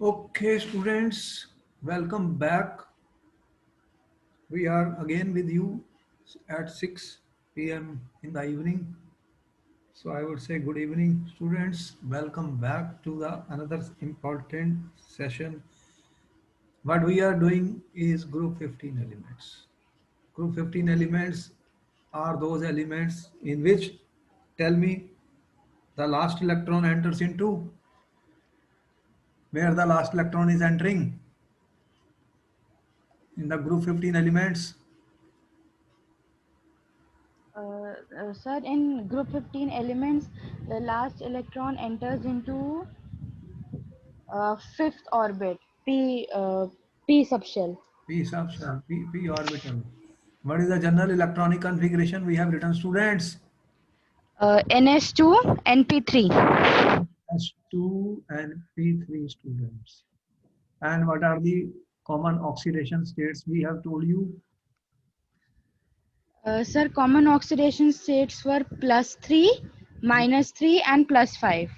Okay, students, welcome back. We are again with you at 6 p.m. in the evening. So I would say good evening, students. Welcome back to the another important session. What we are doing is group 15 elements. Group 15 elements are those elements in which, tell me, the last electron enters into where the last electron is entering in the group 15 elements. Sir, in group 15 elements, the last electron enters into fifth orbit, P subshell. P subshell, P orbital. What is the general electronic configuration we have written, students? NS2, NP3. S2 and P3, students. And what are the common oxidation states we have told you? Sir, common oxidation states were +3, -3, and +5.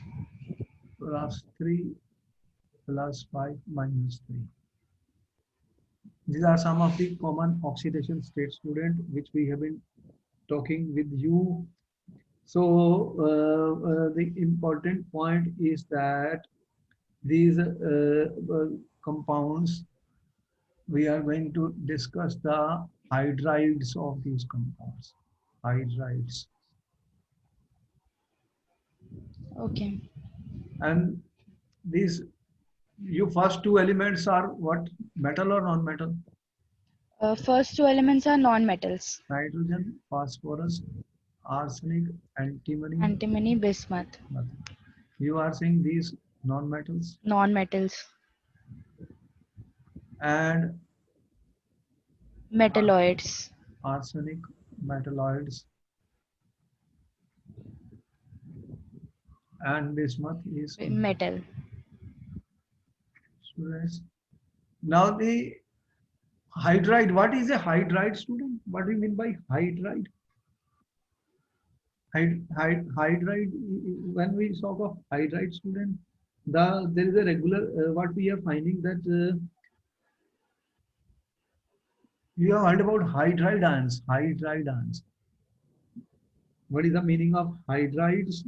Plus 3, plus 5, minus 3. These are some of the common oxidation states, student, which we have been talking with you. So the important point is that these compounds, we are going to discuss the hydrides of these compounds. Hydrides. Okay. And these, you first two elements are what? Metal or non-metal? First two elements are non-metals. Nitrogen, phosphorus, arsenic, antimony. Antimony, bismuth. Nothing. You are saying these non-metals. Non-metals. And Metalloids. arsenic, metalloids, and bismuth is Metal. students. Now the hydride, what is a hydride, student? What do you mean by hydride? Hydride, when we talk of hydride, student, there is a regular, what we are finding that you have heard about hydride ions. Hydride ions. What is the meaning of hydrides?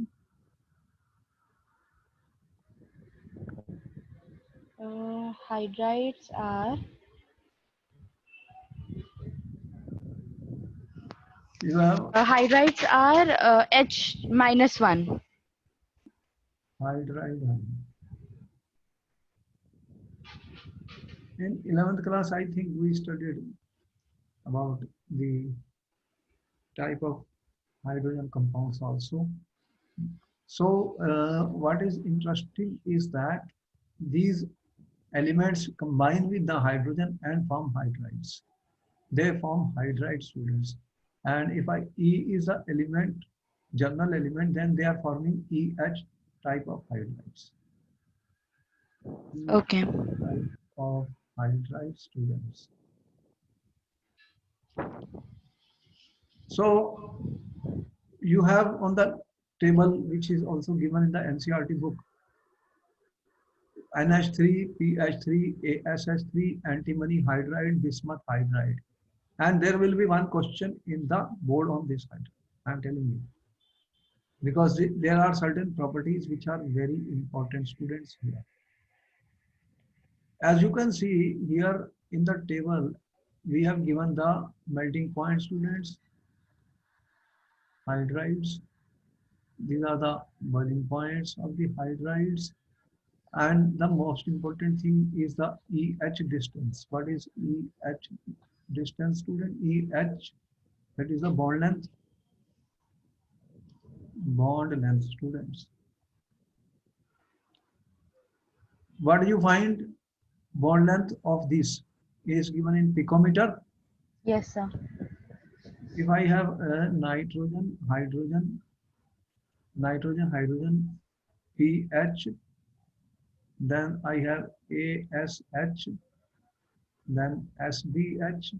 Hydrides are You have hydrides are H-1. hydride ion. In 11th class, I think we studied about the type of hydrogen compounds also. So what is interesting is that these elements combine with the hydrogen and form hydrides. They form hydride, students. And if E is a element, general element, then they are forming EH type of hydrides. Okay. Type of hydride, students. So you have on the table, which is also given in the NCERT book, NH3, PH3, ASH3, antimony hydride, bismuth hydride. And there will be one question in the board on this hydride. I'm telling you. Because there are certain properties which are very important, students, here. As you can see here in the table, we have given the melting point, students, hydrides. These are the boiling points of the hydrides. And the most important thing is the EH distance. What is EH distance, student? EH, that is the bond length, students. What do you find? Bond length of this is given in picometer. Yes, sir. If I have nitrogen, hydrogen, pH, then I have ASH, then SDH,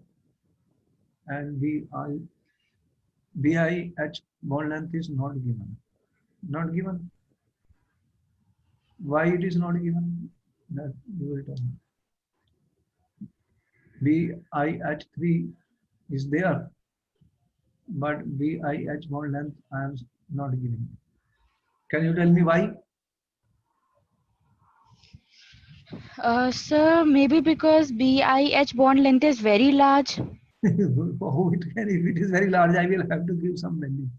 and BIH. Bond length is not given. Not given. Why it is not given? That you will tell me. BiH3 is there, but BiH bond length I am not giving. Can you tell me why? Sir, maybe because BiH bond length is very large. Oh, it can, if it is very large, I will have to give some value.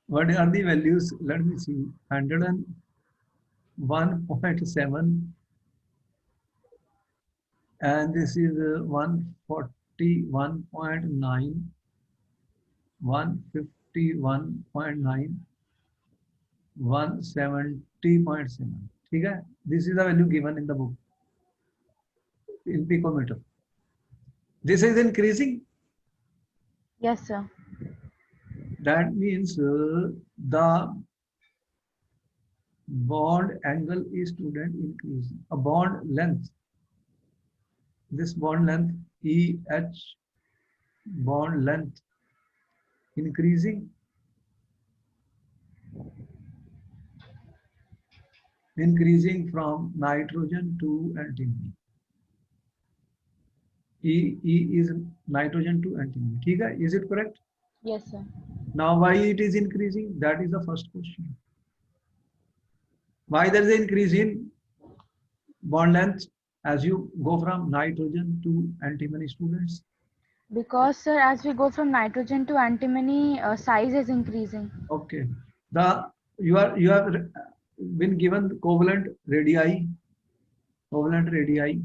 What are the values? Let me see. 101.7, and this is 141.9, 151.9, 170.7. ठीक है? This is the value given in the book in picometer. This is increasing. Yes, sir. That means the bond angle is student increasing. A bond length. This bond length EH bond length increasing. Increasing from nitrogen to antimony. E is nitrogen to antimony. ठीक है? Is it correct? Yes, sir. Now why it is increasing? That is the first question. Why there is an increase in bond length as you go from nitrogen to antimony, students? Because, sir, as we go from nitrogen to antimony, size is increasing. Okay. You have been given covalent radii. Covalent radii.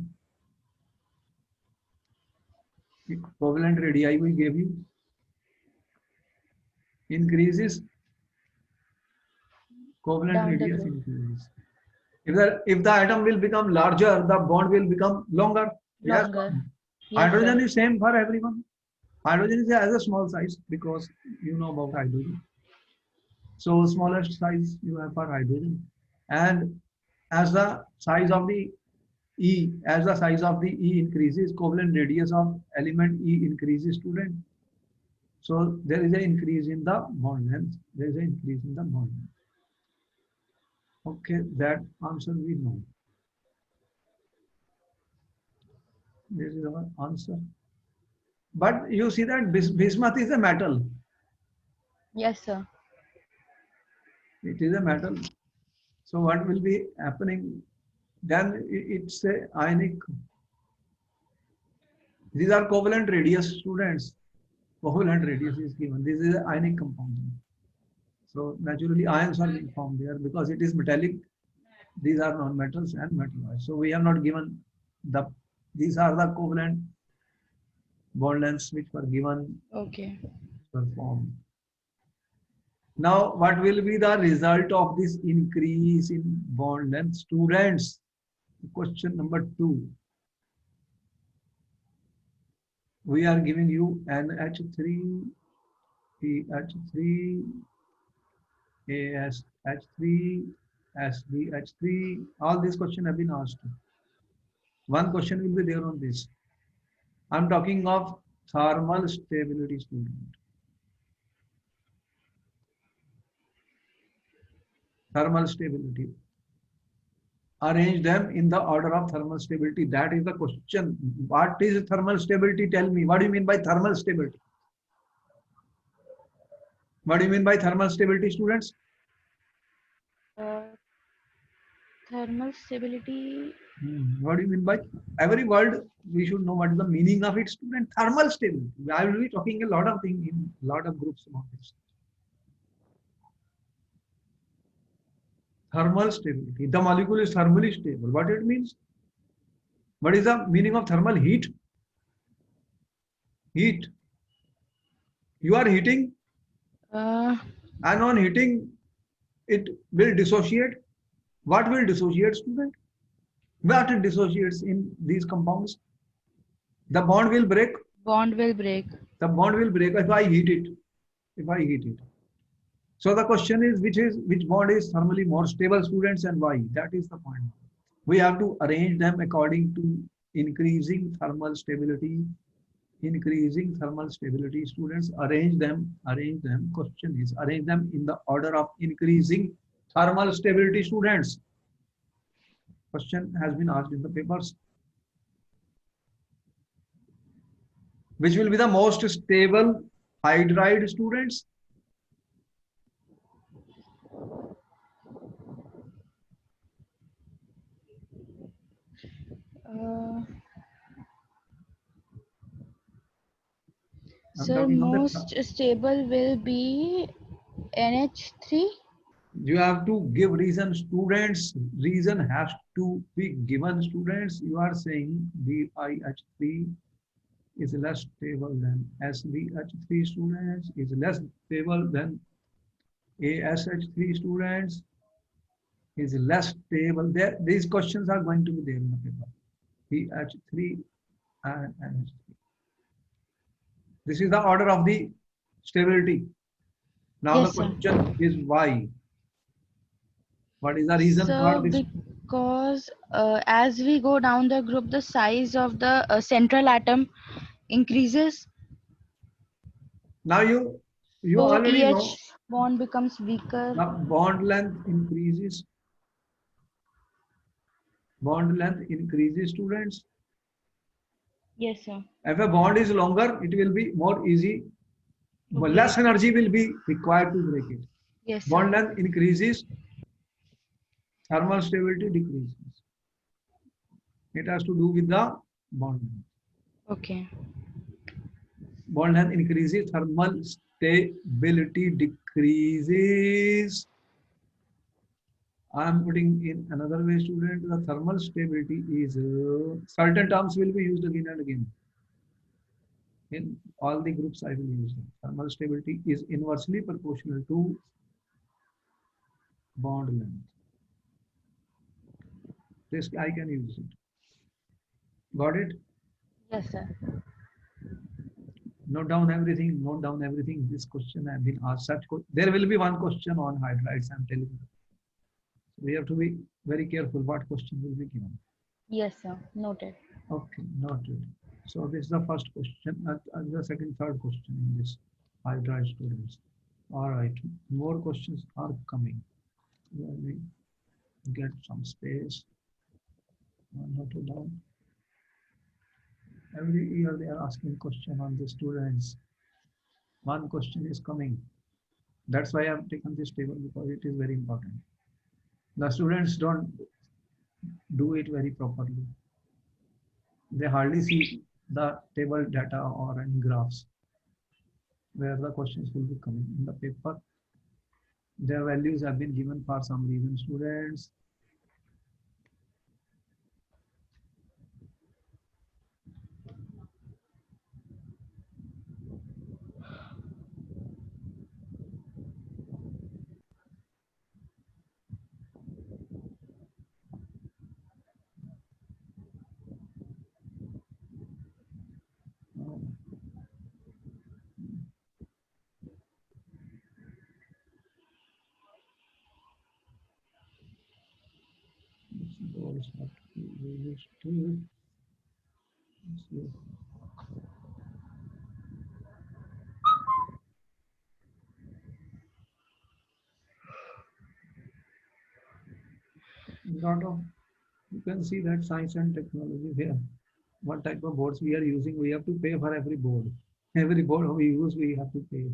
Covalent radii we gave you. Increases. Covalent Down the radius group. increases. If the atom will become larger, the bond will become longer. Yes. Longer. Yes, Hydrogen sir. is same for everyone. Hydrogen is as a small size because you know about hydrogen. So smallest size you have for hydrogen, and as the size of the as the size of the E increases, covalent radius of element E increases, student. So there is an increase in the bond length. There is an increase in the bond length. Okay, that answer we know. This is our answer. But you see that bismuth is a metal. Yes, sir. It is a metal. So what will be happening? Then it's a ionic. These are covalent radius, students. Covalent radius is given. This is an ionic compound. So naturally ions are being formed there because it is metallic. These are non-metals and metalloids. So we have not given these are the covalent bond lengths which were given. Okay. Performed. Now, what will be the result of this increase in bond length? Students, question number 2. We are giving you NH3, PH3, ASH3, SBH3. All these questions have been asked. One question will be there on this. I'm talking of thermal stability, student. Thermal stability. Arrange them in the order of thermal stability. That is the question. What is thermal stability? Tell me. What do you mean by thermal stability? What do you mean by thermal stability, students? Thermal stability. What do you mean by every word? We should know what is the meaning of it, student. Thermal stability. I will be talking a lot of things in a lot of groups about this. Thermal stability. The molecule is thermally stable. What it means? What is the meaning of thermal heat? Heat. You are heating, and on heating, it will dissociate. What will dissociate, student? What it dissociates in these compounds? The bond will break. Bond will break. The bond will break if I heat it. If I heat it. So the question is which bond is thermally more stable, students, and why? That is the point. We have to arrange them according to increasing thermal stability. Increasing thermal stability, students, arrange them. Question is arrange them in the order of increasing thermal stability, students. question has been asked in the papers. Which will be the most stable hydride, students? Uh, I'm Sir, talking of the. most stable will be NH3. You have to give reason, students. Reason has to be given, students. You are saying BiH3 is less stable than SbH3, students, is less stable than ASH3, students, is less stable. There, these questions are going to be there in the paper. BH3 and NH3. This is the order of the stability. Now the Yes, sir. question is why? What is the reason for So, this? because as we go down the group, the size of the central atom increases, Now you so already know EH bond becomes weaker. the bond length increases. Bond length increases, students. Yes, sir. If a bond is longer, it will be more easy. Okay. Less energy will be required to break it. Yes, sir. Bond length increases, thermal stability decreases. It has to do with the bond length. Okay. Bond length increases, thermal stability decreases. I am putting in another way, student. The thermal stability is certain terms will be used again and again. In all the groups, I will use them. Thermal stability is inversely proportional to bond length. This I can use it. Got it? Yes, sir. Note down everything. Note down everything. This question have been asked. There will be one question on hydrides. I'm telling you. We have to be very careful what question will be given. Yes, sir. Noted. Okay, noted. So this is the first question, and the second, third question in this hydride students. All right, more questions are coming. Let me get some space. Note it down. Every year they are asking question on the students. One question is coming. That's why I've taken this table because it is very important. The students don't do it very properly. They hardly see the table data or any graphs where the questions will be coming in the paper. Their values have been given for some reason, students. Those have to be used to. Lot of, you can see that science and technology here. What type of boards we are using, we have to pay for every board. Every board we use, we have to pay.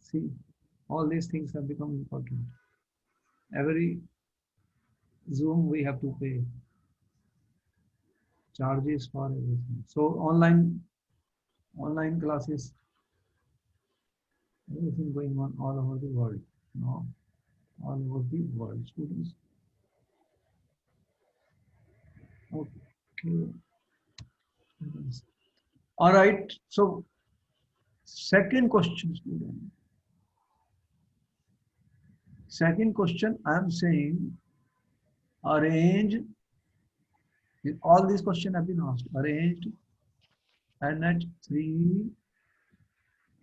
See, all these things have become important. Every Zoom we have to pay charges for everything. So online classes, everything going on all over the world. No, all over the world, students. Okay. All right. So second question, student. Second question, I am saying arrange. All these questions have been asked. Arranged NH3,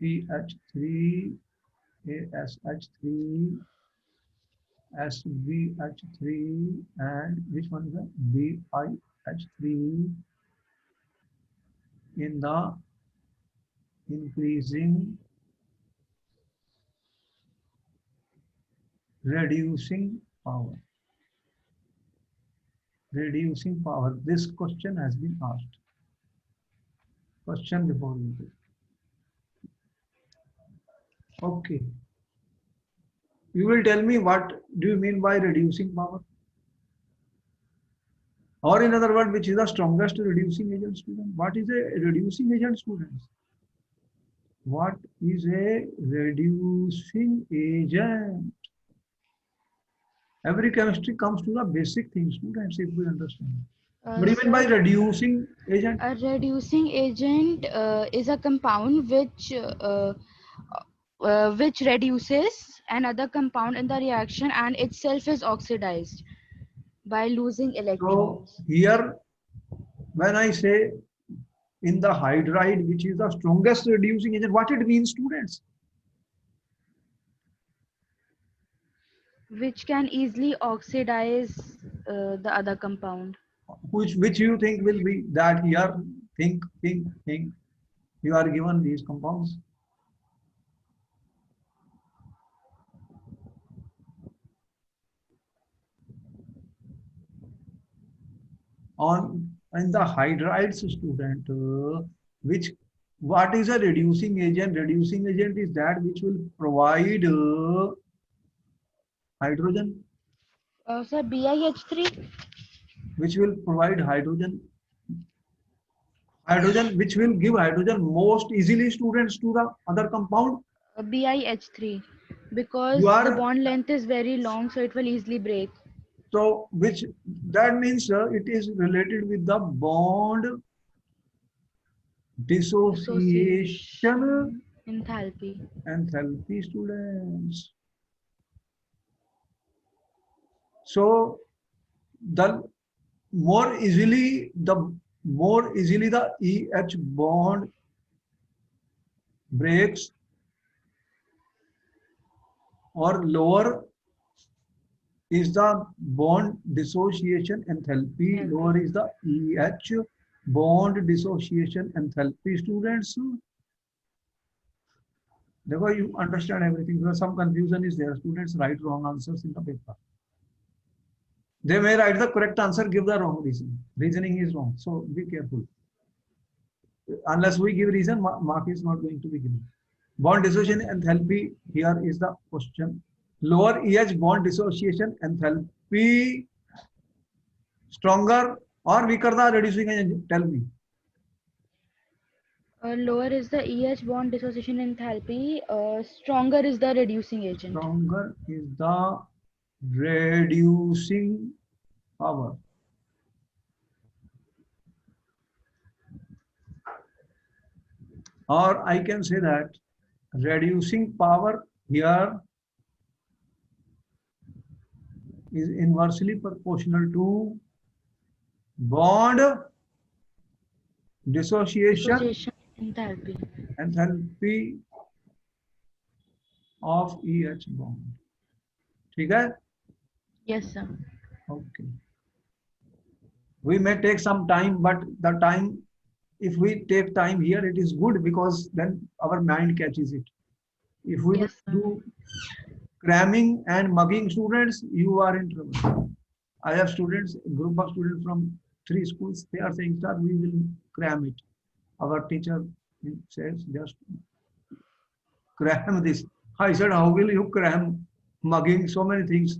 PH3, ASH3, SbH3, and which one is that? BiH3 in the increasing, reducing power. reducing power. This question has been asked. Question before we go. Okay. You will tell me what do you mean by reducing power? Or in other words, which is the strongest reducing agent, student? What is a reducing agent, students? What is a reducing agent? Every chemistry comes to the basic things, students, if we understand. What do you mean by Sir, reducing agent? a reducing agent is a compound which reduces another compound in the reaction and itself is oxidized by losing So electrons. here, when I say in the hydride, which is the strongest reducing agent, what it means, students? Which can easily oxidize the other compound. Which you think will be that here? Think. You are given these compounds. On in the hydrides, student, which what is a reducing agent? Reducing agent is that which will provide hydrogen, Sir, BiH3? which will provide hydrogen, which will give hydrogen most easily, students, to the other compound. BiH3 You because the are bond length is very long, so it will easily break. so which that means it is related with the bond dissociation Dissociation enthalpy. enthalpy, students. So the more easily the EH bond breaks, or lower is the bond dissociation enthalpy, lower is the EH bond dissociation enthalpy, students. Therefore, you understand everything. Because some confusion is there. Students write wrong answers in the paper. They may write the correct answer, give the wrong reason. Reasoning is wrong. So be careful. Unless we give reason, mark is not going to be given. Bond dissociation enthalpy, here is the question. Lower EH bond dissociation enthalpy, stronger or weaker the reducing agent? Tell me. Lower is the EH bond dissociation enthalpy, stronger is the reducing agent. Stronger is the reducing power. Or I can say that reducing power here is inversely proportional to bond dissociation enthalpy of EH bond. ठीक है? Yes, sir. Okay. We may take some time, but the time, if we take time here, it is good because then our mind catches it. If we Yes, do cramming and mugging, students, you are in trouble. I have students, a group of students from 3 schools, they are saying, sir, we will cram it. Our teacher says, just cram this. I said, how will you cram mugging so many things?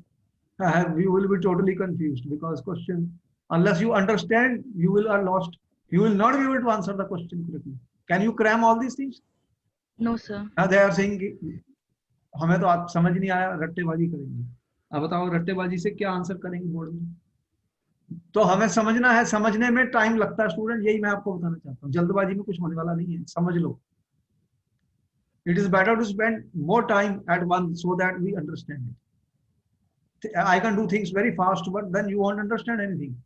You will be totally confused because question, unless you understand, you will are lost. You will not be able to answer the question correctly. Can you cram all these things? No, sir. Now they are saying, हमें तो आप समझ नहीं आया, रट्टेबाजी करेंगे. अब बताओ रट्टेबाजी से क्या आंसर करेंगे बोर्ड में? तो हमें समझना है, समझने में टाइम लगता है स्टूडेंट, यही मैं आपको बताना चाहता हूँ. जल्दबाजी में कुछ होने वाला नहीं है, समझ लो. It is better to spend more time at once so that we understand it. I can do things very fast, but then you won't understand anything.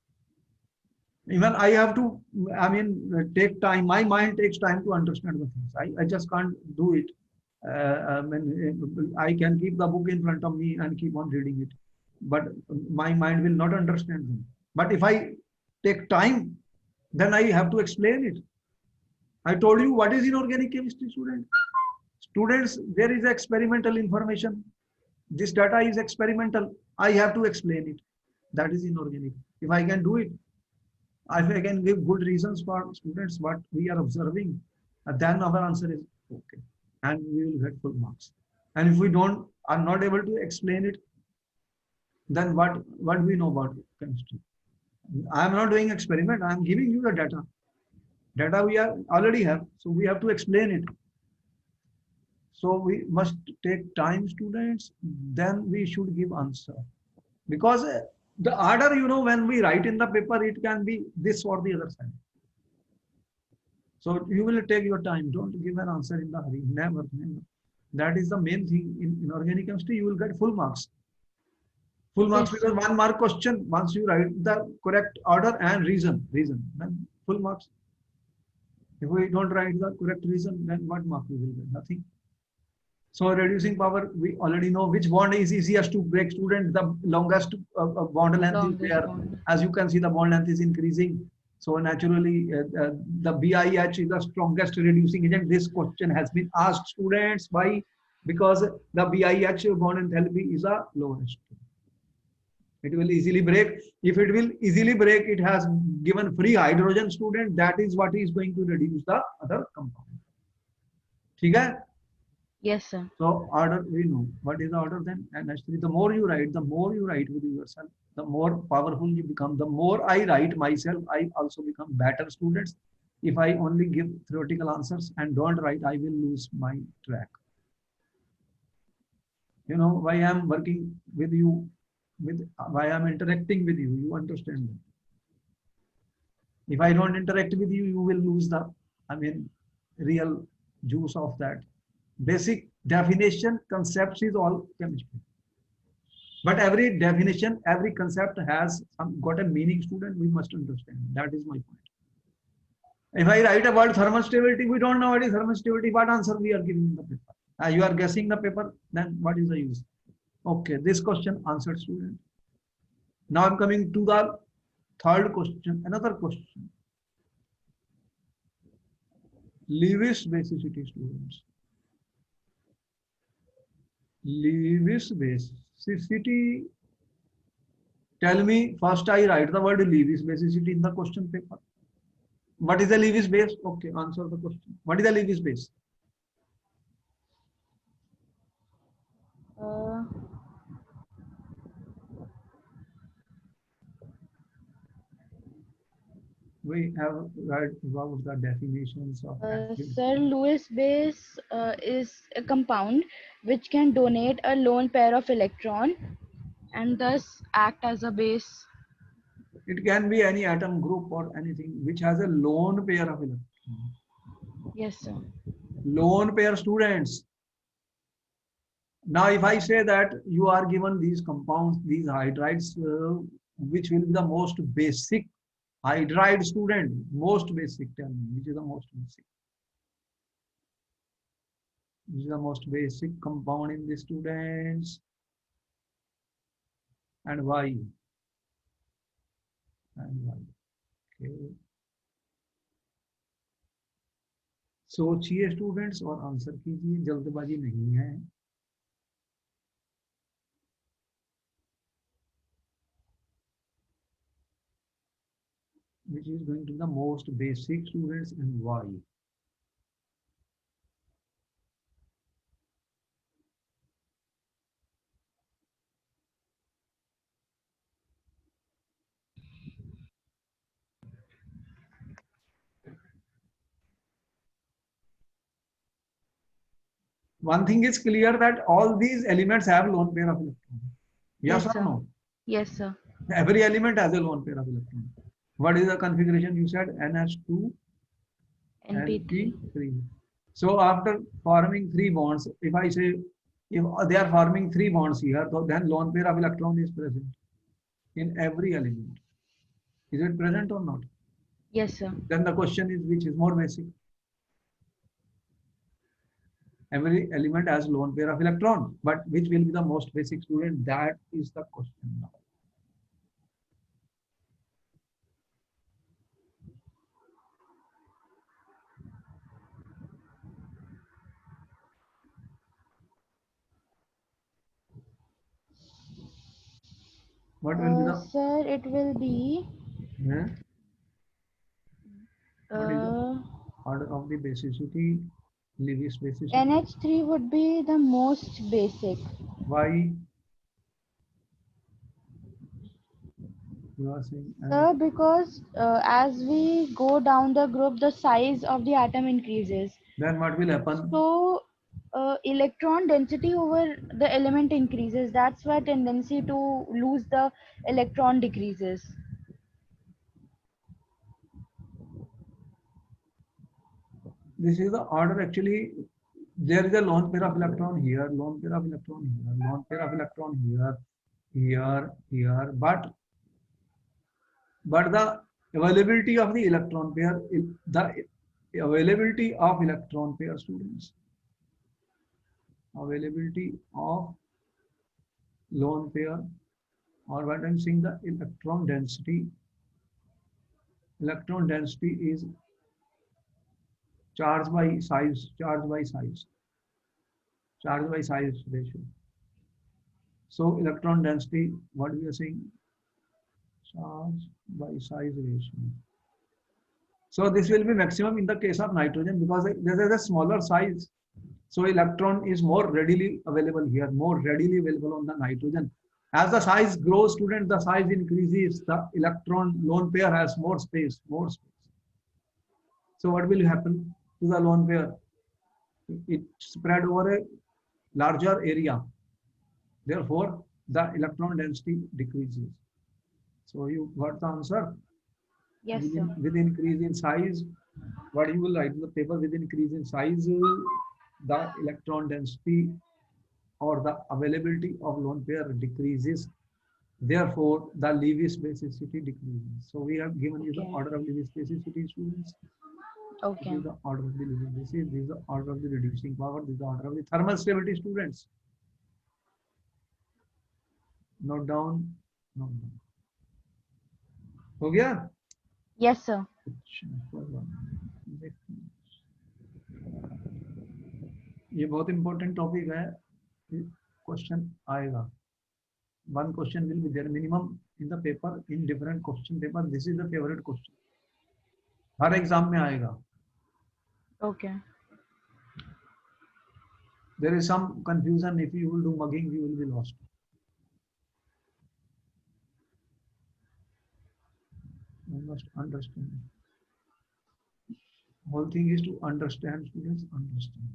Even I have to, take time. My mind takes time to understand the things. I just can't do it. I can keep the book in front of me and keep on reading it, but my mind will not understand them. But if I take time, then I have to explain it. I told you what is inorganic chemistry, student. Students, there is experimental information. This data is experimental. I have to explain it. That is inorganic. If I can do it, if I can give good reasons for students what we are observing, then our answer is okay, and we will get full marks. And if we don't are not able to explain it, then what we know about chemistry? I am not doing experiment. I am giving you the data. Data we are already have, so we have to explain it. So we must take time, students. Then we should give answer because the order, when we write in the paper, it can be this or the other side. So you will take your time. Don't give an answer in the hurry. Never, never. That is the main thing in organic chemistry. You will get full marks. Full marks Yes, because sir. 1 mark question. Once you write the correct order and reason, then full marks. If we don't write the correct reason, then what mark we will get? Nothing. So reducing power, we already know which bond is easiest to break. Student, the longest bond length is Longest there. bond. As you can see, the bond length is increasing. So naturally, the BIH is the strongest reducing agent. This question has been asked students. Why? Because the BIH bond enthalpy is the lowest. It will easily break. If it will easily break, it has given free hydrogen, student. That is what is going to reduce the other compound. ठीक है? Yes, sir. So order we know. What is the order then? And actually, the more you write with yourself, the more powerful you become. The more I write myself, I also become better students. If I only give theoretical answers and don't write, I will lose my track. You know why I'm working with you, with why I'm interacting with you. You understand that. If I don't interact with you, you will lose the, real juice of that. Basic definition, concepts is all chemistry. But every definition, every concept has got a meaning, student. We must understand. That is my point. If I write about thermal stability, we don't know what is thermal stability. What answer we are giving in the paper? You are guessing the paper, then what is the use? Okay, this question answered, student. Now I'm coming to the third question, another question. Lewis basicity, students. Lewis basicity. Tell me, first I write the word Lewis basicity in the question paper. What is the Lewis base? Okay, answer the question. What is the Lewis base? Uh, We have read about the definitions of acid. Sir, Lewis base is a compound which can donate a lone pair of electron and thus act as a base. It can be any atom group or anything which has a lone pair of electrons. Yes, sir. Lone pair, students. Now, if I say that you are given these compounds, these hydrides, which will be the most basic hydride, student, most basic, tell me, which is the most basic? Which is the most basic compound in the students, and why? And why? Okay. सोचिए students और answer कीजिए, जल्दबाजी नहीं है. Which is going to be the most basic, students, and why? One thing is clear that all these elements have lone pair of electrons. Yes, Yes, or sir. no? Yes, sir. Every element has a lone pair of electrons. What is the configuration? You said NH2, NP3. NP3. So after forming three bonds, if I say if they are forming three bonds here, so then lone pair of electron is present in every element. Is it present or not? Yes, sir. Then the question is which is more basic? Every element has lone pair of electron, but which will be the most basic, student? That is the question now. What will be the Sir, it will be eh? What is the uh, order of the basicity, Lewis basicity? NH3 would be the most basic. Why you are saying Sir, because as we go down the group, the size of the atom increases. then what will happen? So, electron density over the element increases. That's why tendency to lose the electron decreases. This is the order actually. There is a lone pair of electron here, lone pair of electron here, lone pair of electron here, here. But the availability of the electron pair, the availability of electron pair, students, availability of lone pair, or what I'm saying, the electron density is charge by size, charge by size ratio. So electron density, what we are saying, charge by size ratio. So this will be maximum in the case of nitrogen because there is a smaller size. So electron is more readily available here, more readily available on the nitrogen. As the size grows, student, the size increases, the electron lone pair has more space, more space. So what will happen to the lone pair? It spread over a larger area. Therefore, the electron density decreases. So you got the answer. Yes, sir. With increase in size, what you will write in the paper, with increase in size, the electron density or the availability of lone pair decreases. Therefore, the Lewis basicity decreases. So we have given you the Okay. order of Lewis basicity, students. This Okay. is the order of the Lewis basicity. This is the order of the reducing power. This is the order of the thermal stability, students. Note down. Note down. हो गया? Yes, sir. ये बहुत important topic है, question आएगा. One question will be there minimum in the paper, in different question paper. This is the favorite question. Her exam में आएगा. Okay. There is some confusion. If you will do mugging, you will be lost. You must understand. Whole thing is to understand, students. Understand.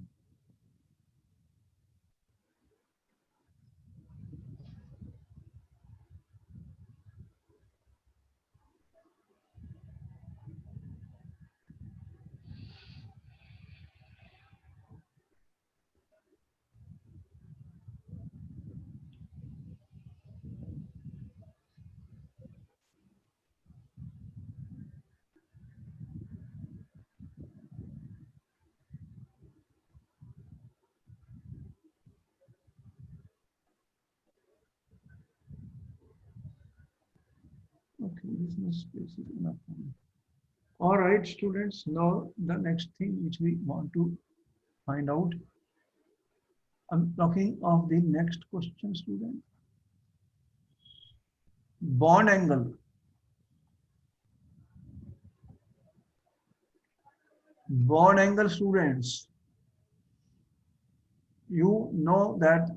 Okay, this much space is enough. All right, students. Now the next thing which we want to find out. I'm talking of the next question, student. Bond angle. Bond angle, students. You know that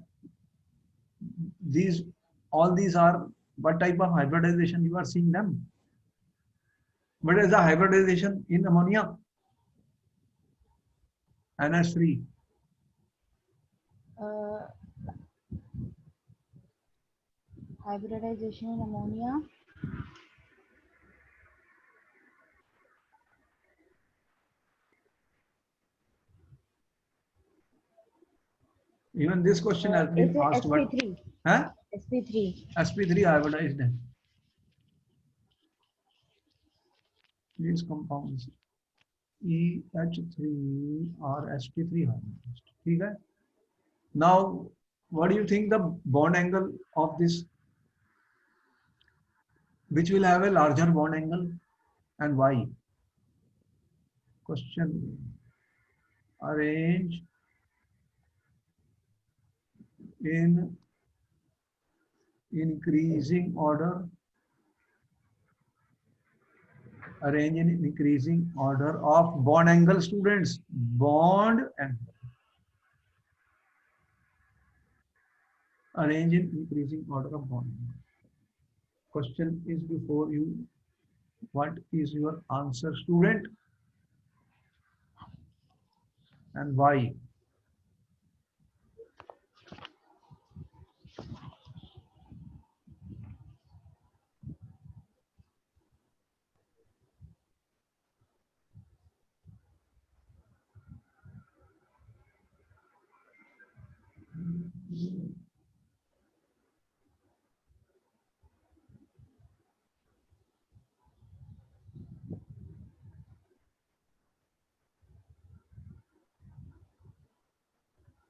these all these are what type of hybridization you are seeing them. What is the hybridization in ammonia? NH3. Hybridization in ammonia. Even this question has Is been it asked. What? sp3? Huh? sp3. sp3 hybridized. These compounds EH3 or sp3 hybridized. Okay? Now, what do you think the bond angle of this? Which will have a larger bond angle and why? Question. Arrange in increasing order, arrange in increasing order of bond angle, students. Bond angle. Arrange in increasing order of bond angle. Question is before you. What is your answer, student? And why?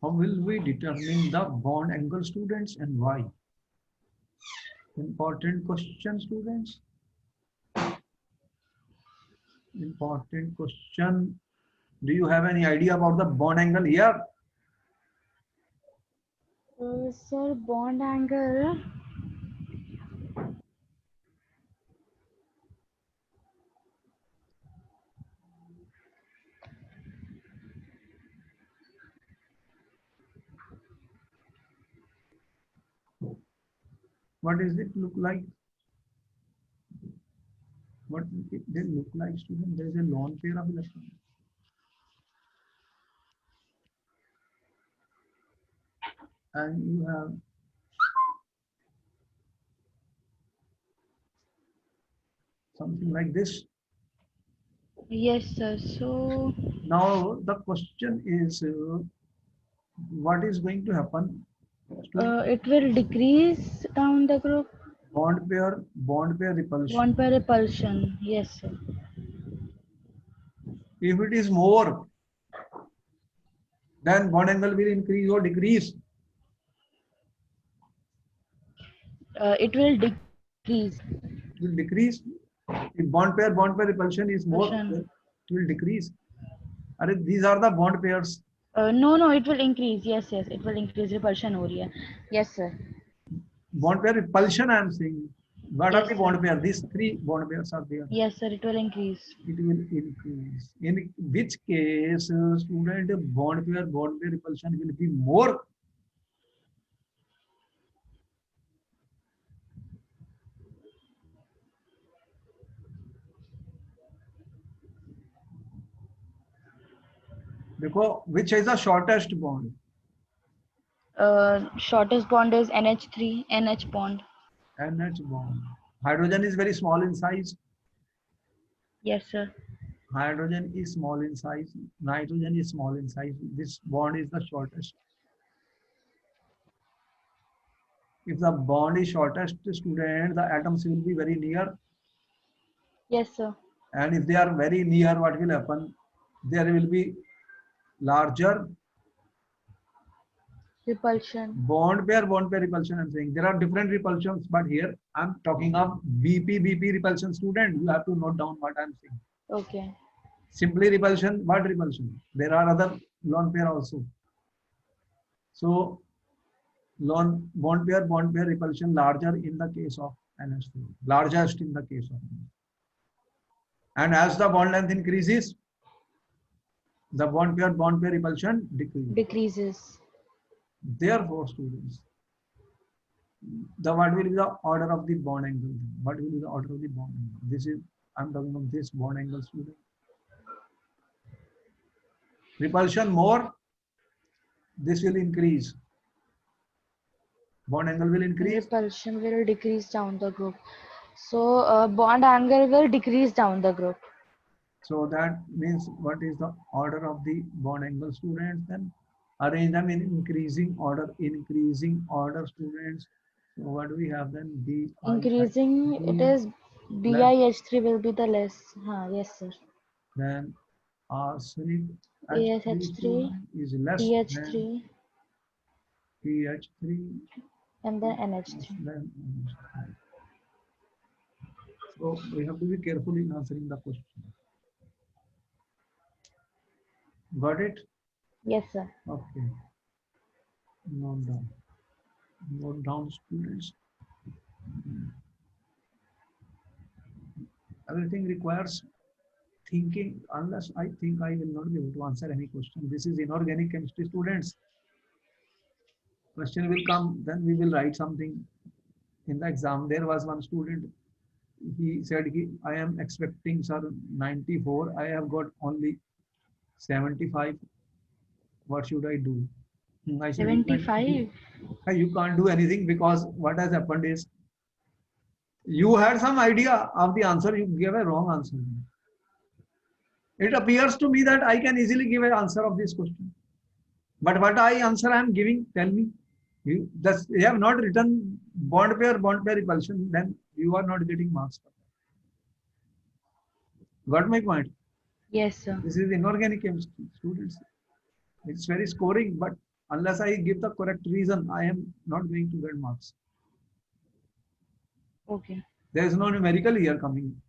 How will we determine the bond angle, students, and why? Important question, students. Important question. Do you have any idea about the bond angle here? Sir, bond angle. What does it look like? What it did look like, student? There is a lone pair of electrons. And you have something like this. Yes, sir. So, Now the question is, what is going to happen? it will decrease down the group. Bond pair repulsion. Bond pair repulsion. Yes, sir. If it is more, then bond angle will increase or decrease. It will decrease. It will decrease. If bond pair repulsion is more, Repulsion. it will decrease. These are the bond pairs. No, it will increase. Yes, yes, it will increase. Repulsion हो रही है. Yes, sir. Bond pair repulsion, I am saying. What are Yes, the sir. bond pairs? These three bond pairs are there. Yes, sir. It will increase. It will increase. In which case, student, bond pair repulsion will be more. Because which is the shortest bond? Shortest bond is NH3, NH bond. NH bond. Hydrogen is very small in size. Yes, sir. Hydrogen is small in size. Nitrogen is small in size. This bond is the shortest. If the bond is shortest, student, the atoms will be very near. Yes, sir. And if they are very near, what will happen? There will be larger Repulsion. bond pair repulsion. I'm saying there are different repulsions, but here I'm talking of BP repulsion, student. You have to note down what I'm saying. Okay. Simply repulsion, what repulsion? There are other lone pair also. So lone bond pair repulsion larger in the case of NH4, largest in the case of NH4. And as the bond length increases, the bond pair repulsion Decreases. Therefore, students, what will be the order of the bond angle? What will be the order of the bond angle? This is, I'm talking of this bond angle, student. Repulsion more, this will increase. Bond angle will increase. Repulsion will decrease down the group. So bond angle will decrease down the group. So that means what is the order of the bond angle, students? Then arrange them in increasing order, students. So what do we have then? Increasing, it is BiH3 will be the less. Yes, sir. Then arsenic ASH3 is less PH3 than PH3 and then NH3. So we have to be careful in answering the question. Got it? Yes, sir. Okay. Note down. Note down, students. Everything requires thinking. Unless I think I will not be able to answer any question. This is inorganic chemistry, students. Question will come, then we will write something in the exam. There was one student, he said, I am expecting, sir, 94. I have got only 75. What should I do? I said, 75. you can't do anything, because what has happened is you had some idea of the answer, you gave a wrong answer. It appears to me that I can easily give an answer of this question. But what answer I am giving, tell me. You have not written bond pair repulsion, then you are not getting marks. Got my point? Yes, sir. This is inorganic chemistry, students. It's very scoring, but unless I give the correct reason, I am not going to get marks. Okay. There is no numerical here coming.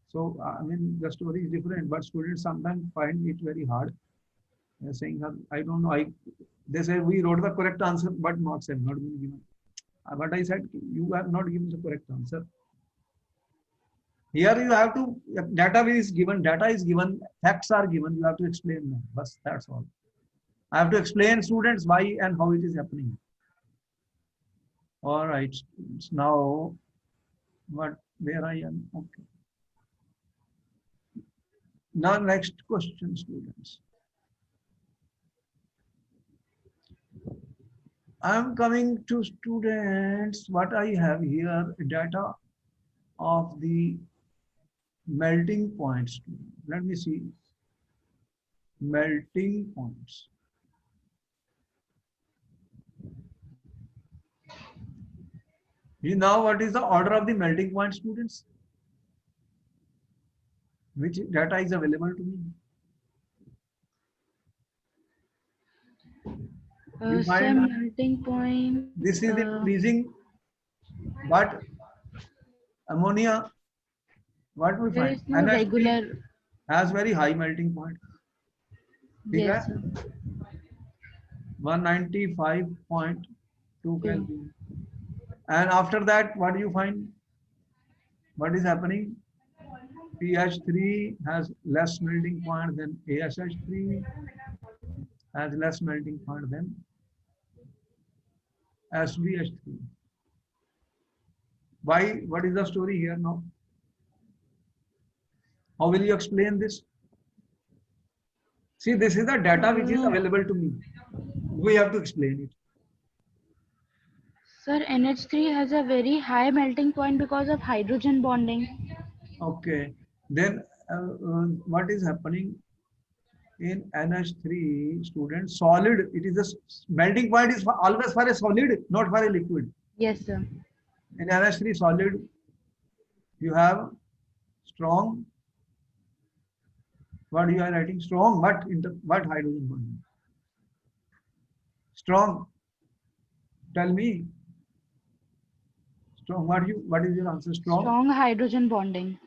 So, I mean, the story is different, but students sometimes find it very hard. They're saying, I don't know. They say we wrote the correct answer, but marks have not been given. But I said, you have not given the correct answer. Here you have to, data is given, facts are given, you have to explain them. That's all. I have to explain students why and how it is happening. All right, now, where I am, okay. Now next question, students. I am coming to students, what I have here, data of the melting points. Let me see. Melting points. You know what is the order of the melting point, students? Which data is available to me? You find Melting point. this is increasing, but ammonia, what we There find? is no regular. Has very high melting point. Yes, sir. 195.2 Kelvin. And after that, what do you find? What is happening? PH3 has less melting point than ASH3, has less melting point than SBH3. Why? What is the story here now? How will you explain this? See, this is the data which is available to me. We have to explain it. Sir, NH3 has a very high melting point because of hydrogen bonding. Okay. Then what is happening in NH3, students? Solid. It is a melting point is always for a solid, not for a liquid. Yes, sir. In NH3 solid, you have strong. What you are writing? Strong. What hydrogen bonding? Strong. Tell me. Strong. What is your answer? Strong. Strong hydrogen bonding.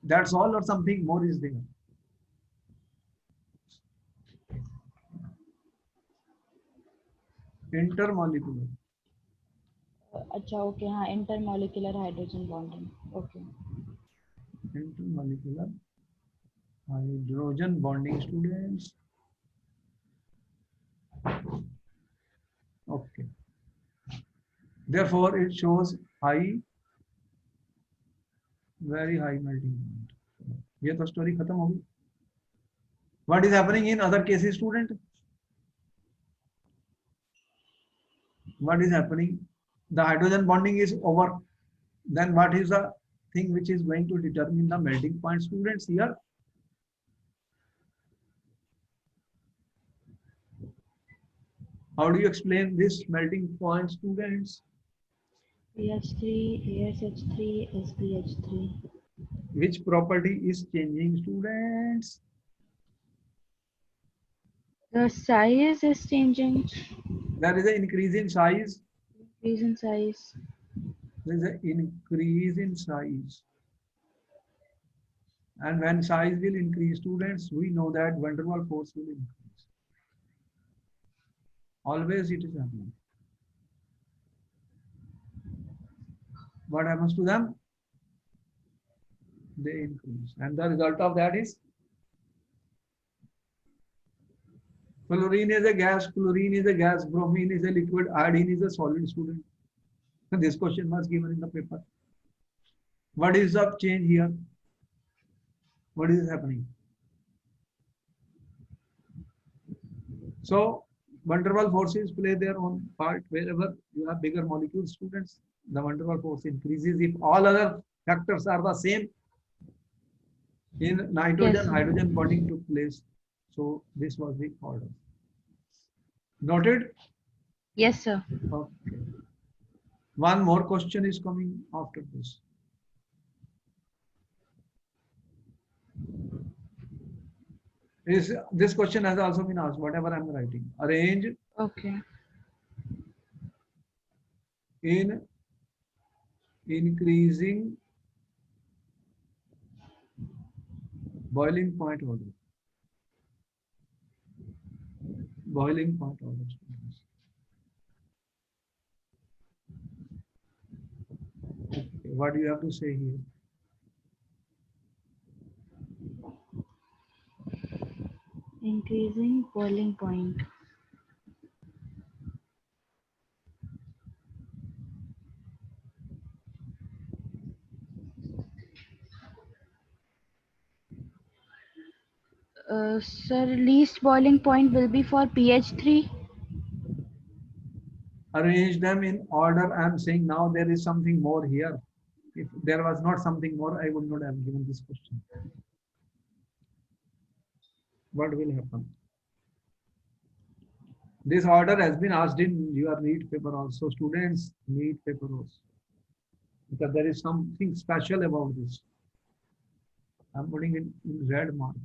That's all, or something more is there? Intermolecular. अच्छा, okay, हाँ, intermolecular hydrogen bonding. Okay. Intermolecular hydrogen bonding, students. Okay. Therefore, it shows high, very high melting point. ये तो story खत्म हो गई. What is happening in other cases, student? What is happening? The hydrogen bonding is over. Then what is the thing which is going to determine the melting point, students, here? How do you explain this melting point, students? PH3, ASH3, SBH3. Which property is changing, students? The size is changing. There is an increase in size. Increase in size. There is an increase in size. And when size will increase, students, we know that van der Waals force will increase. Always it is happening. what happens to them? They increase. And the result of that is fluorine is a gas, chlorine is a gas, bromine is a liquid, iodine is a solid, student. So this question was given in the paper. What is the change here? What is happening? So van der Waals forces play their own part wherever you have bigger molecules, students. The van der Waals force increases if all other factors are the same. In nitrogen, Yes, sir. hydrogen bonding took place. So this was the order. Noted? Yes, sir. Okay. One more question is coming after this. Is this question has also been asked, whatever I'm writing. Arrange Okay. in increasing boiling point order. Boiling point order, students. Okay. What do you have to say here? Increasing boiling point. Sir, least boiling point will be for pH 3. Arrange them in order. I'm saying now there is something more here. If there was not something more, I would not have given this question. What will happen? This order has been asked in your NEET paper also, students, NEET paper also. Because there is something special about this. I'm putting it in red marks.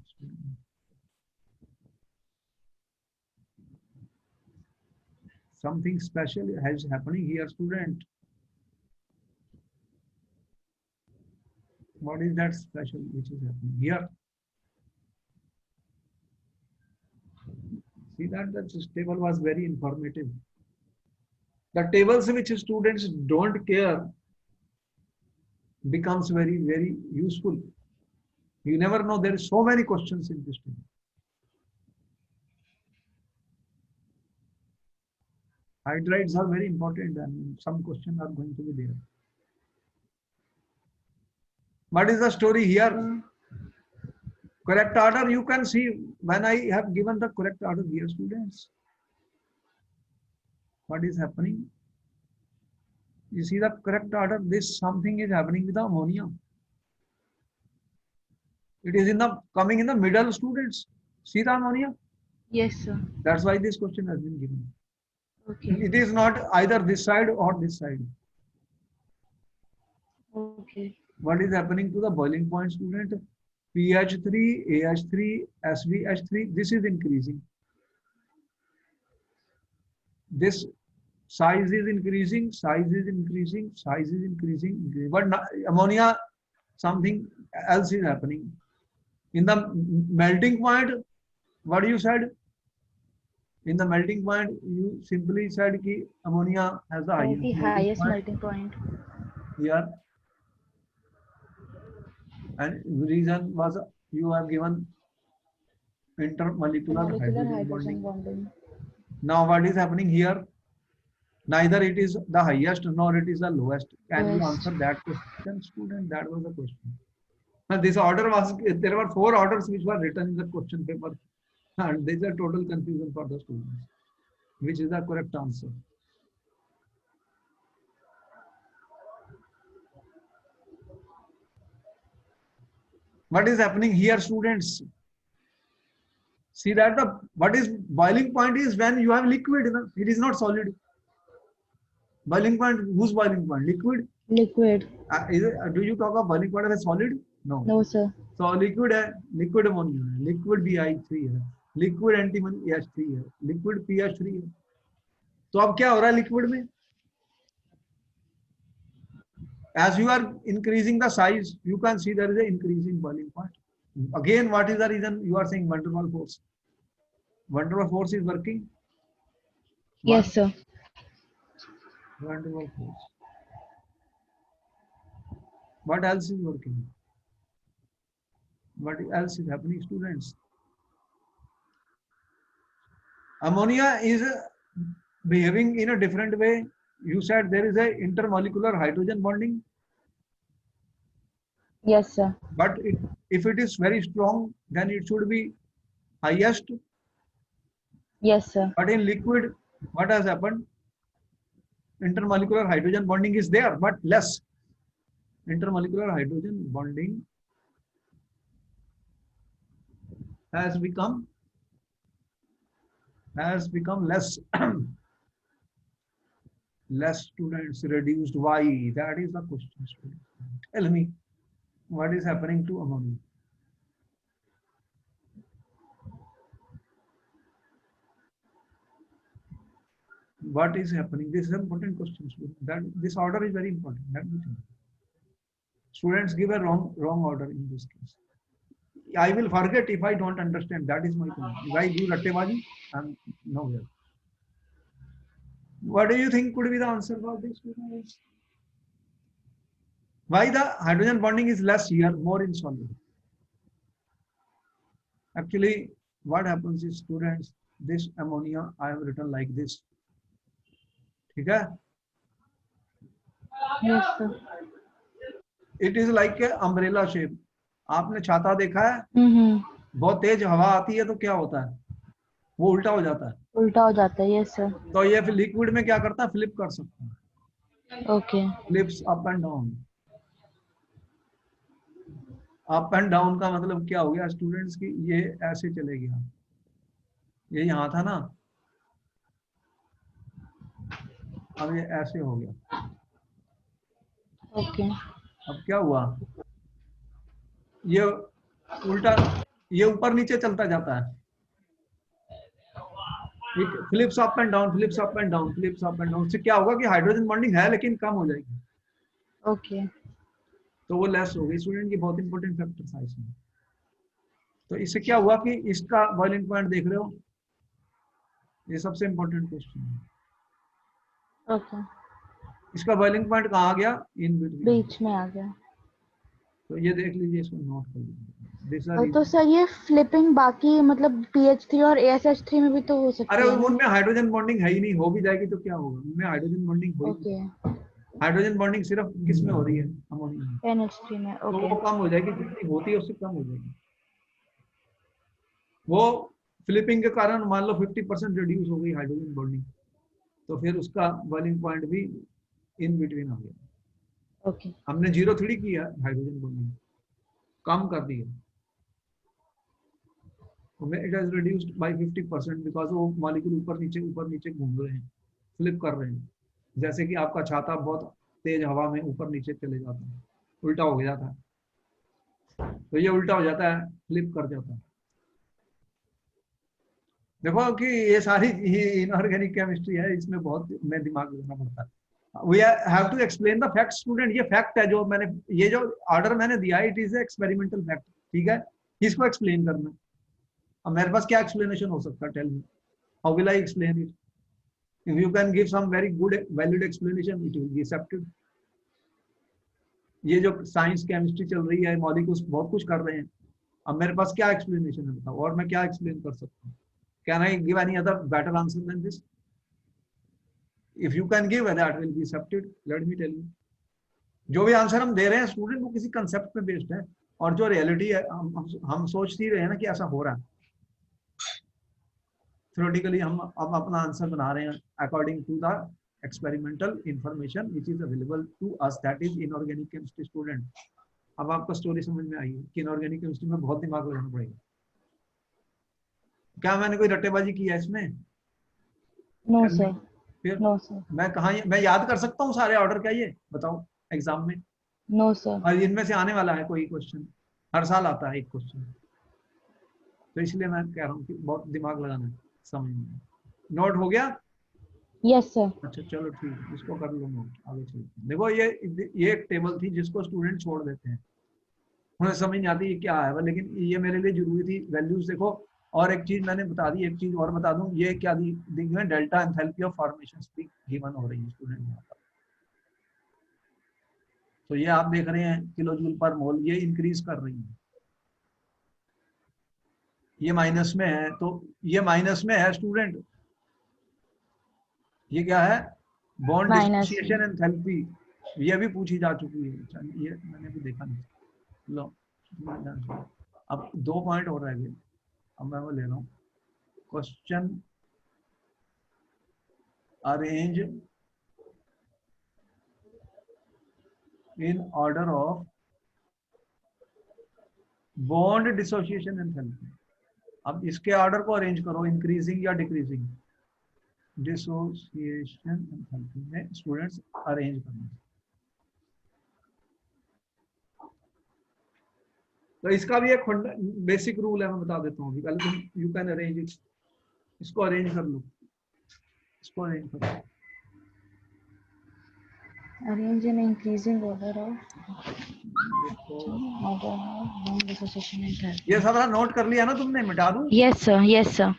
Something special is happening here, student. What is that special which is happening here? See that the table was very informative. The tables which students don't care becomes very, very useful. You never know, there is so many questions in this table. Hydrides are very important and some questions are going to be there. What is the story here? Correct order, you can see when I have given the correct order here, students. What is happening? You see the correct order, this something is happening with the ammonia. It is coming in the middle, students. See the ammonia? Yes, sir. That's why this question has been given. Okay. It is not either this side or this side. Okay. What is happening to the boiling point, student? pH3, AH3, SVH3, this is increasing. This size is increasing, size is increasing, size is increasing. But ammonia, something else is happening. In the melting point, what you said? In the melting point, you simply said that ammonia has the highest, The highest melting point. here. And reason was you have given intermolecular hydrogen bonding. bonding. Now what is happening here? Neither it is the highest nor it is the lowest. Can you Lowest. answer that question, student? That was the question. Now this order was, there were 4 orders which were written in the question paper. And there is a total confusion for the students. Which is the correct answer? What is happening here, students? See that the what is boiling point is when you have liquid, it is not solid. Boiling point, whose boiling point? Liquid. Liquid. Do you talk of boiling point as solid? No. No, sir. So liquid है, liquid ammonia है, liquid BI3 है, liquid antimony H3 है, liquid PH3 है. तो अब क्या हो रहा है liquid में? As you are increasing the size, you can see there is an increasing boiling point. Again, what is the reason you are saying van der Waals force? Van der Waals force is working? Yes, sir. Van der Waals force. What else is working? What else is happening, students? Ammonia is behaving in a different way. You said there is a intermolecular hydrogen bonding, Yes, sir. but if it is very strong, then it should be highest. Yes, sir. But in liquid, what has happened? Intermolecular hydrogen bonding is there, but less. Intermolecular hydrogen bonding has become less. Less, students, reduced. Why? That is the question, students. Tell me, what is happening to ammonia? What is happening? This is an important question, students. That this order is very important. Let me tell you. Students give a wrong order in this case. I will forget if I don't understand. That is my point. If I do rattebazi, I'm nowhere. What do you think could be the answer for this, students? Why the hydrogen bonding is less here, more in solid? Actually, what happens is, students, this ammonia I have written like this. ठीक है? Yes, sir. It is like a umbrella shape. आपने छाता देखा है? Mm-hmm. बहुत तेज हवा आती है तो क्या होता है? वो उल्टा हो जाता है. उल्टा हो जाता है. Yes, sir. तो ये फिर लिक्विड में क्या करता है? फ्लिप कर सकता है. Okay. Flips up and down. Up and down का मतलब क्या हो गया स्टूडेंट्स की? ये ऐसे चले गया. ये यहाँ था ना, अब ये ऐसे हो गया. Okay. अब क्या हुआ? ये उल्टा, ये ऊपर नीचे चलता जाता है. Flips up and down, flips up and down, flips up and down. से क्या होगा कि हाइड्रोजन बॉन्डिंग है लेकिन कम हो जाएगी. Okay. तो वो लेस हो गई. स्टूडेंट की बहुत इंपॉर्टेंट फैक्टर था इसमें. तो इससे क्या हुआ कि इसका बॉइलिंग पॉइंट देख रहे हो, ये सबसे इंपॉर्टेंट क्वेश्चन है. Okay. इसका बॉइलिंग पॉइंट कहाँ आ गया? In between. बीच में आ गया. तो ये देख लीजिए, इसको नोट कर लीजिए. तो सर ये फ्लिपिंग बाकी मतलब pH3 और ASH3 में भी तो हो सकती अरे है. उनमें हाइड्रोजन बॉन्डिंग है ही नहीं. हो भी जाएगी तो क्या होगा? उनमें हाइड्रोजन बॉन्डिंग हो. Okay. हाइड्रोजन बॉन्डिंग सिर्फ किस में हो रही है? अमोनिया में. NH3 में. तो Okay. वो कम हो जाएगी, जितनी होती है उससे कम हो जाएगी. वो फ्लिपिंग के कारण मान लो 50% रिड्यूस हो गई हाइड्रोजन बॉन्डिंग, तो फिर उसका बॉइलिंग पॉइंट भी इन बिटवीन आ गया. Okay. हमने 0 थोड़ी किया, हाइड्रोजन बॉन्डिंग कम कर दी है. It has reduced by 50% because वो मॉलिक्यूल ऊपर नीचे घूम रहे हैं, फ्लिप कर रहे हैं. जैसे कि आपका छाता बहुत तेज हवा में ऊपर नीचे चले जाता है, उल्टा हो जाता है. तो ये उल्टा हो जाता है, फ्लिप कर जाता है. देखो कि ये सारी इनऑर्गेनिक केमिस्ट्री है, इसमें बहुत में दिमाग लगाना पड़ता है. We have to explain the fact. Student ये फैक्ट है जो मैंने, ये जो ऑर्डर मैंने दिया है, इट इज एक्सपेरिमेंटल फैक्ट. ठीक है, इसको एक्सप्लेन करना. अब मेरे पास क्या एक्सप्लेनेशन हो सकता है? Tell me, how will I explain it? If you can give some very good valid explanation, it will be accepted. ये जो साइंस केमिस्ट्री चल रही है, मॉलिक्यूल्स बहुत कुछ कर रहे हैं. अब मेरे पास क्या एक्सप्लेनेशन है बताओ, और मैं क्या एक्सप्लेन कर सकता हूँ? Can I give any other better answer than this? If you can give, that will be accepted. Let me tell you, जो भी आंसर हम दे रहे हैं स्टूडेंट, वो किसी कंसेप्ट पे बेस्ड है, और जो रियलिटी है हम सोच ही रहे हैं ना कि ऐसा हो रहा है. थ्योरेटिकली हम अब अपना आंसर बना रहे हैं according to the experimental information which is available to us, that is inorganic chemistry. Student अब आपको स्टोरी समझ में आई है कि इनऑर्गेनिक केमिस्ट्री में बहुत दिमाग लगाना पड़ेगा. क्या मैंने कोई रट्टेबाजी की है इसमें? No sir. फिर नो सर. मैं कहाँ, मैं याद कर सकता हूँ सारे ऑर्डर? क्या ये बताओ एग्जाम में? No sir. और इनमें से आने वाला है कोई क्वेश्चन, हर साल आता है एक क्वेश्चन. तो इसलिए मैं कह रहा हूँ कि बहुत दिमाग लगाना है समझ में. नोट हो गया? Yes sir. अच्छा चलो ठीक है, इसको कर लो नोट, आगे चलते हैं. देखो ये एक टेबल थी जिसको स्टूडेंट छोड़ देते हैं, उन्हें समझ नहीं आती ये क्या है, लेकिन ये मेरे लिए जरूरी थी. वैल्यूज देखो, और एक चीज मैंने बता दी, एक चीज और बता दूं, ये क्या दी है? डेल्टा एंथैल्पी ऑफ फॉर्मेशन भी गिवन हो रही है स्टूडेंट यहाँ पर. तो ये आप देख रहे हैं किलो जूल पर मोल, ये इंक्रीज कर रही है, ये माइनस में है, तो ये माइनस में है स्टूडेंट, ये क्या है, बॉन्ड माइनस में। डिसोसिएशन एंथैल्पी, ये भी पूछी जा चुकी है, ये मैंने भी देखा नहीं। लो, अब 2 पॉइंट और रह गए, अब मैं वो ले रहा हूँ। Question arrange in order of bond dissociation enthalpy. अब इसके ऑर्डर को अरेंज करो, इंक्रीजिंग या डिक्रीजिंग, डिसोसिएशन एंथैल्पी में स्टूडेंट्स अरेंज करना। तो इसका भी एक बेसिक रूल है, मैं बता देता हूँ, पहले तुम यू कैन अरेंज इट, इसको अरेंज कर लो, इसको अरेंज कर लो। Arrange in increasing order of देखो order of bond dissociation enthalpy. ये सारा नोट कर लिया ना तुमने, मिटा दूं? Yes sir, yes sir.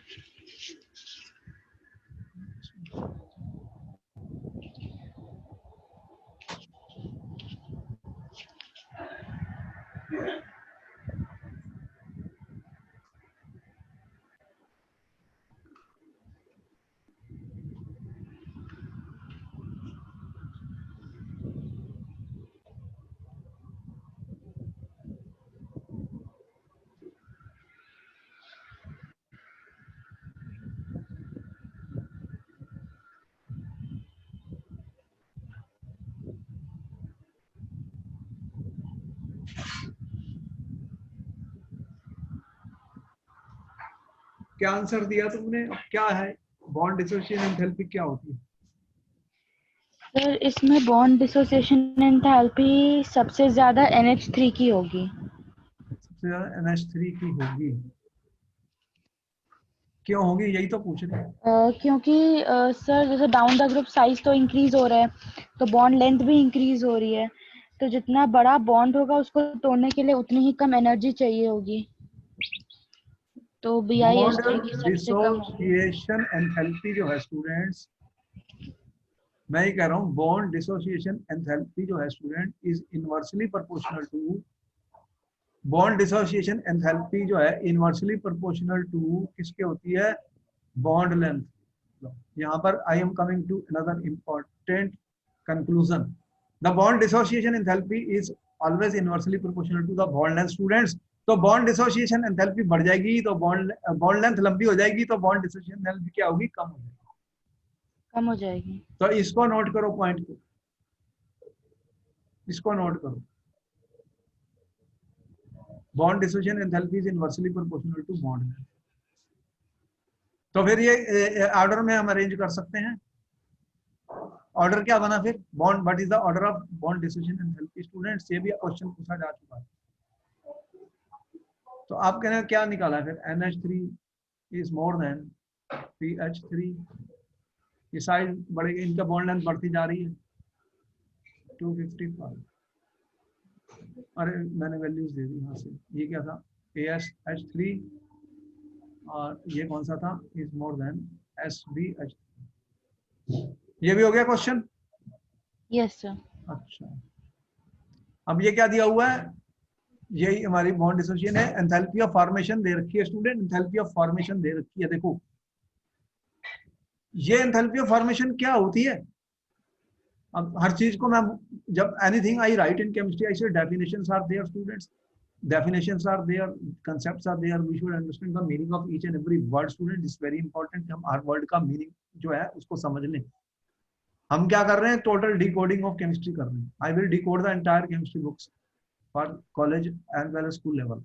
क्या आंसर दिया तुमने, अब क्या है बॉन्ड डिसोसिएशन एंथैल्पी, क्या होती है? सर इसमें बॉन्ड डिसोसिएशन एंथैल्पी सबसे ज्यादा NH3 की होगी। सबसे ज्यादा NH3 की होगी, क्यों होगी, यही तो पूछ रहे हैं। क्योंकि सर जैसे डाउन द ग्रुप साइज तो इंक्रीज हो रहा है, तो बॉन्ड लेंथ भी इंक्रीज हो रही है, तो जितना बड़ा बॉन्ड होगा उसको तोड़ने के लिए उतनी ही कम एनर्जी चाहिए होगी, तो बॉन्ड BiH3 की सबसे कम होगी। डिसोसिएशन एंथैल्पी जो है स्टूडेंट्स, मैं ये कह रहा हूँ बॉन्ड डिसोसिएशन एंथैल्पी जो है student is inversely proportional to, bond dissociation enthalpy जो है इनवर्सली प्रोपोर्शनल टू किसके होती है, बॉन्ड लेंथ। यहाँ पर I am coming to another important conclusion, the bond dissociation enthalpy is always inversely proportional to the bond length students. तो bond dissociation enthalpy बढ़ जाएगी तो बॉन्ड लेंथ लंबी हो जाएगी, तो बॉन्ड डिसोसिएशन एंथैल्पी क्या होगी, कम हो जाएगी। कम हो जाएगी। तो इसको नोट करो, पॉइंट को, इसको नोट करो, bond dissociation enthalpy is inversely proportional to bond length. तो फिर ये ऑर्डर में हम अरेंज कर सकते हैं। ऑर्डर क्या बना फिर, bond, what is the order of bond dissociation enthalpy students, ये भी क्वेश्चन पूछा जा चुका है। तो आप कहने क्या निकाला फिर, NH3 is more than PH3, ये साइज बढ़ेगी, इनका बॉन्ड लेंथ बढ़ती जा रही है 255। अरे मैंने वैल्यूज दे दी यहाँ से, ये क्या था ASH3 और ये कौन सा था, इज मोर देन SBH। ये भी हो गया क्वेश्चन। Yes sir. अच्छा, अब ये क्या दिया हुआ है, यही हमारी बॉन्ड डिसोसिएशन है, एंथैल्पी ऑफ फॉर्मेशन दे रखी है स्टूडेंट, एंथैल्पी ऑफ फॉर्मेशन दे रखी है। देखो ये एंथैल्पी ऑफ फॉर्मेशन क्या होती है, अब हर चीज को मैं, जब anything I write in chemistry I say definitions are there students, definitions are there, concepts are there, we should understand the meaning of each and every word student, is very important कि हम हर word का meaning जो है उसको समझ लें। हम क्या कर रहे हैं, टोटल डिकोडिंग ऑफ केमिस्ट्री कर रहे हैं। I will decode the entire chemistry books for college and well school level.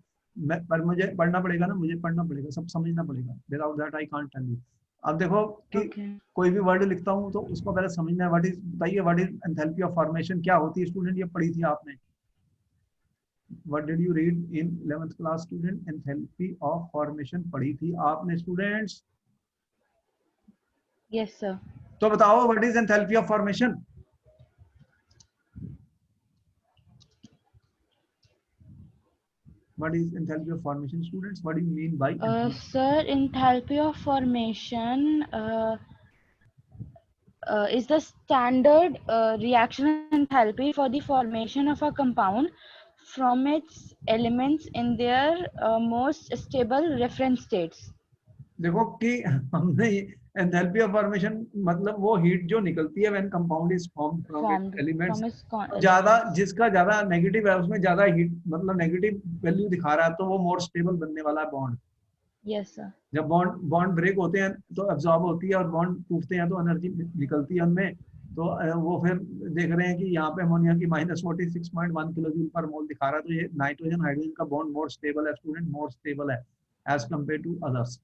पर मुझे पढ़ना पड़ेगा ना, मुझे पढ़ना पड़ेगा, सब समझना पड़ेगा, without that I can't tell you. अब देखो कि कोई भी वर्ड लिखता हूँ तो उसको पहले समझना है, व्हाट इज, बताइए what is enthalpy of formation, क्या होती है स्टूडेंट, ये पढ़ी थी आपने, What did you read in 11th class student, enthalpy of formation पढ़ी थी आपने स्टूडेंट्स? Yes sir. तो बताओ what is enthalpy of formation? What is enthalpy of formation students? What do you mean by enthalpy? Sir enthalpy of formation is the standard reaction enthalpy for the formation of a compound from its elements in their most stable reference states. देखो कि हमने enthalpy of formation मतलब वो heat जो निकलती है when compound is form from it Formed elements, from its ज्यादा elements. जिसका ज्यादा नेगेटिव है उसमें ज्यादा हीट मतलब नेगेटिव वैल्यू दिखा रहा है तो वो मोर स्टेबल बनने वाला है बॉन्ड। Yes, sir. जब बॉन्ड बॉन्ड ब्रेक होते हैं तो एब्जॉर्ब होती है और बॉन्ड टूटते हैं तो एनर्जी निकलती है उनमें। तो वो फिर देख रहे हैं कि यहाँ पे अमोनिया की -46.1 किलो जूल पर मोल दिखा रहा है, तो ये नाइट्रोजन हाइड्रोजन का बॉन्ड मोर स्टेबल है स्टूडेंट, मोर स्टेबल है एज कम्पेयर टू अदर्स।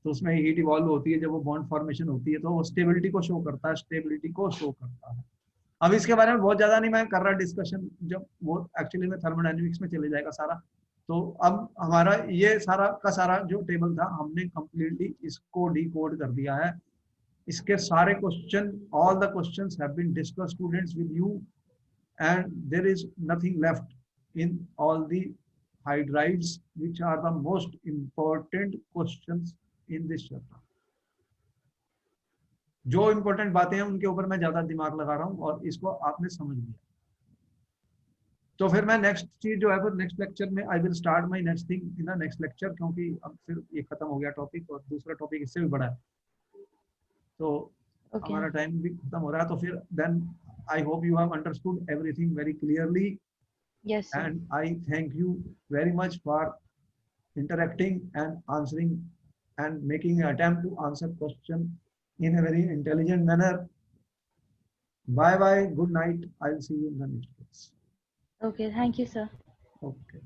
तो उसमें हीट इवॉल्व होती है जब वो बॉन्ड फॉर्मेशन होती है तो वो स्टेबिलिटी को शो करता है, स्टेबिलिटी को शो करता है। अब इसके बारे में बहुत ज्यादा नहीं मैं कर रहा डिस्कशन, जब वो एक्चुअली में थर्मोडायनेमिक्स में चले जाएगा सारा। तो अब हमारा ये सारा का सारा जो टेबल था हमने कंप्लीटली इसको डिकोड कर दिया है। इसके सारे question, all the questions have been discussed students with you, and there is nothing left in all the hydrides which are the most important questions in this chapter। जो important बातें हैं उनके ऊपर मैं ज्यादा दिमाग लगा रहा हूँ और इसको आपने समझ लिया। तो फिर मैं नेक्स्ट चीज जो है फिर नेक्स्ट लेक्चर में I will start my next thing in the next lecture, क्योंकि अब फिर ये खत्म हो गया टॉपिक और दूसरा टॉपिक इससे भी बड़ा है। तो Okay. हमारा टाइम भी खत्म हो रहा है, तो फिर then I hope you have understood everything very clearly, Yes, sir. and I thank you very much for interacting and answering and making an attempt to answer question in a very intelligent manner. Bye bye, good night, I'll see you in the next class. Okay, thank you, sir. Okay.